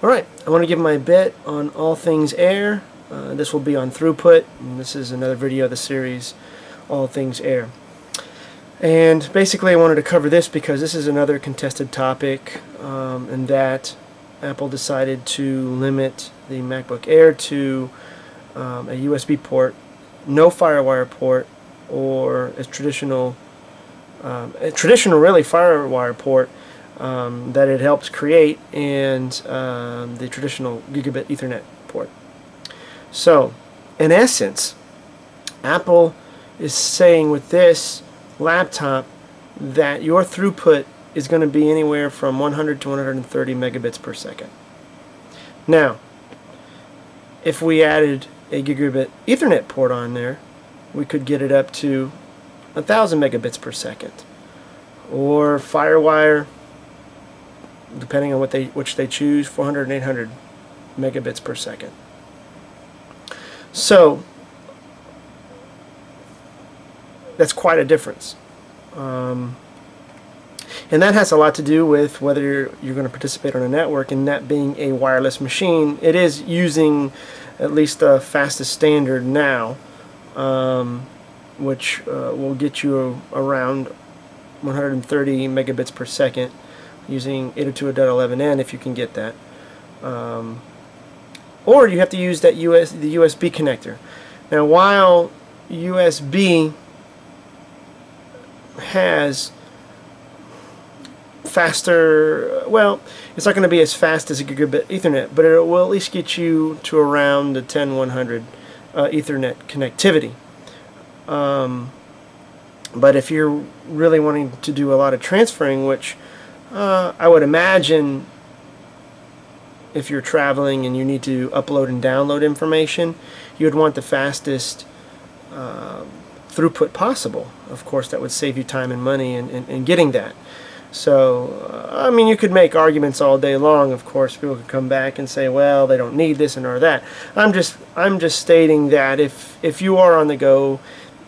Alright, I want to give my bit on all things air. This will be on throughput, and this is another video of the series, All Things Air. And basically I wanted to cover this because this is another contested topic, in that Apple decided to limit the MacBook Air to a USB port, no FireWire port, or a traditional really FireWire port that it helped create, and the traditional gigabit Ethernet port. So, in essence, Apple is saying with this laptop that your throughput is going to be anywhere from 100 to 130 megabits per second. Now, if we added a gigabit Ethernet port on there, we could get it up to 1,000 megabits per second, or FireWire, depending on which they choose, 400 and 800 megabits per second. So that's quite a difference, and that has a lot to do with whether you're going to participate on a network, and that being a wireless machine. It is using at least the fastest standard now, which will get you around 130 megabits per second using 802.11n if you can get that. Or you have to use that the USB connector. Now, while USB has faster, well, it's not going to be as fast as a gigabit Ethernet, but it will at least get you to around the 10-100 Ethernet connectivity. But if you're really wanting to do a lot of transferring, which I would imagine if you're traveling and you need to upload and download information, you would want the fastest throughput possible. Of course, that would save you time and money in getting that. So, I mean, you could make arguments all day long. Of course, people could come back and say, well, they don't need this and or that. I'm just stating that if you are on the go,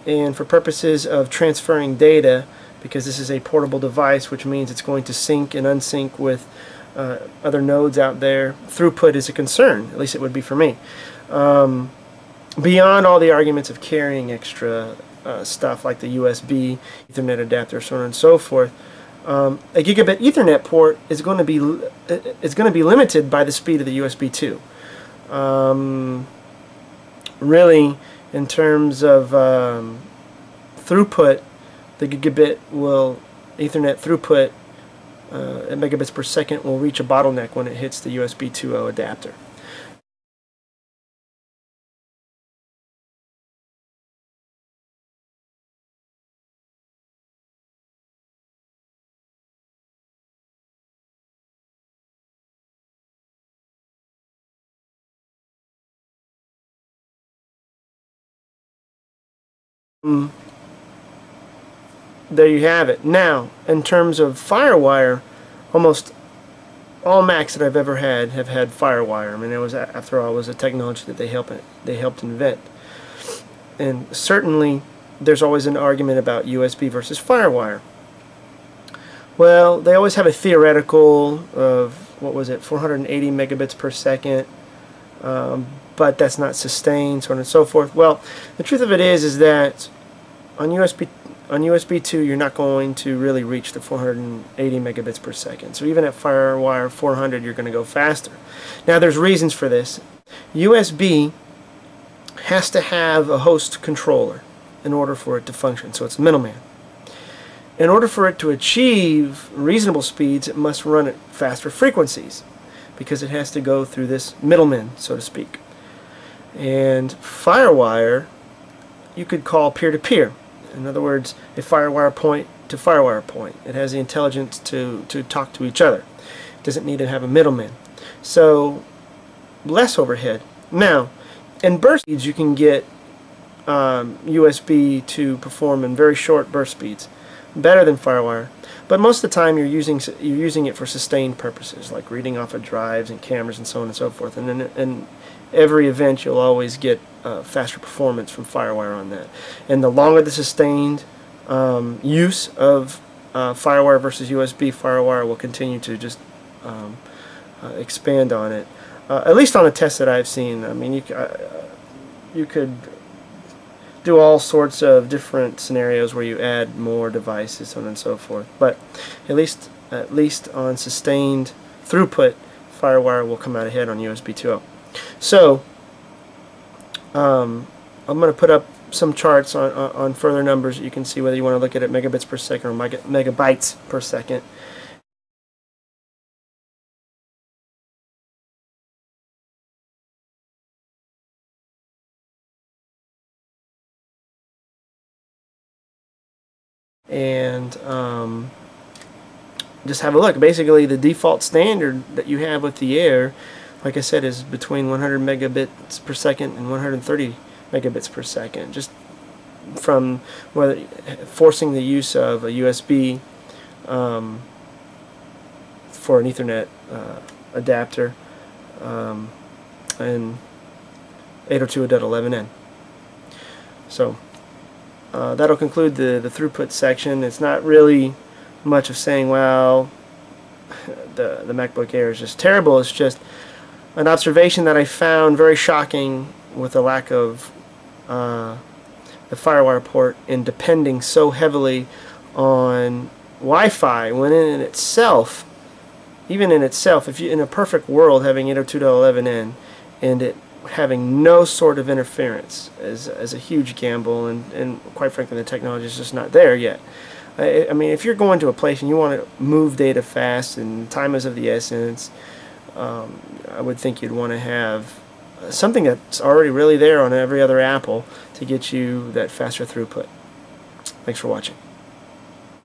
and for purposes of transferring data, because this is a portable device, which means it's going to sync and unsync with other nodes out there, throughput is a concern. At least it would be for me. Beyond all the arguments of carrying extra stuff like the USB, Ethernet adapter, so on and so forth, a gigabit Ethernet port is going to be limited by the speed of the USB 2. Really, in terms of throughput, the gigabit Ethernet throughput at megabits per second will reach a bottleneck when it hits the USB 2.0 adapter. There you have it. Now, in terms of FireWire, almost all Macs that I've ever had have had FireWire. I mean, it was, after all, it was a technology that they helped invent. And certainly, there's always an argument about USB versus FireWire. Well, they always have a theoretical of, what was it, 480 megabits per second, but that's not sustained, so on and so forth. Well, the truth of it is that on USB 2, you're not going to really reach the 480 megabits per second. So even at FireWire 400, you're going to go faster. Now, there's reasons for this. USB has to have a host controller in order for it to function, so it's a middleman. In order for it to achieve reasonable speeds, it must run at faster frequencies, because it has to go through this middleman, so to speak. And FireWire, you could call peer-to-peer. In other words, a FireWire point to FireWire point. It has the intelligence to talk to each other. It doesn't need to have a middleman. So, less overhead. Now, in burst speeds, you can get USB to perform in very short burst speeds, better than FireWire. But most of the time, you're using it for sustained purposes, like reading off of drives and cameras and so on and so forth. And then in every event, you'll always get faster performance from FireWire on that. And the longer the sustained use of FireWire versus USB, FireWire will continue to just expand on it. At least on the tests that I've seen. I mean, you could do all sorts of different scenarios where you add more devices, so on and so forth. But at least on sustained throughput, FireWire will come out ahead on USB 2.0. So I'm going to put up some charts on further numbers. You can see whether you want to look at it megabits per second or megabytes per second. And just have a look. Basically, the default standard that you have with the Air, like I said, is between 100 megabits per second and 130 megabits per second. Just from forcing the use of a USB for an Ethernet adapter and 802.11n. So that'll conclude the throughput section. It's not really much of saying, well, the MacBook Air is just terrible. It's just an observation that I found very shocking with the lack of the FireWire port and depending so heavily on Wi-Fi, when in itself, even in itself, if you in a perfect world having 802.11n and it having no sort of interference is a huge gamble, and quite frankly the technology is just not there yet. I mean, if you're going to a place and you want to move data fast and time is of the essence, I would think you'd want to have something that's already really there on every other Apple to get you that faster throughput. Thanks for watching.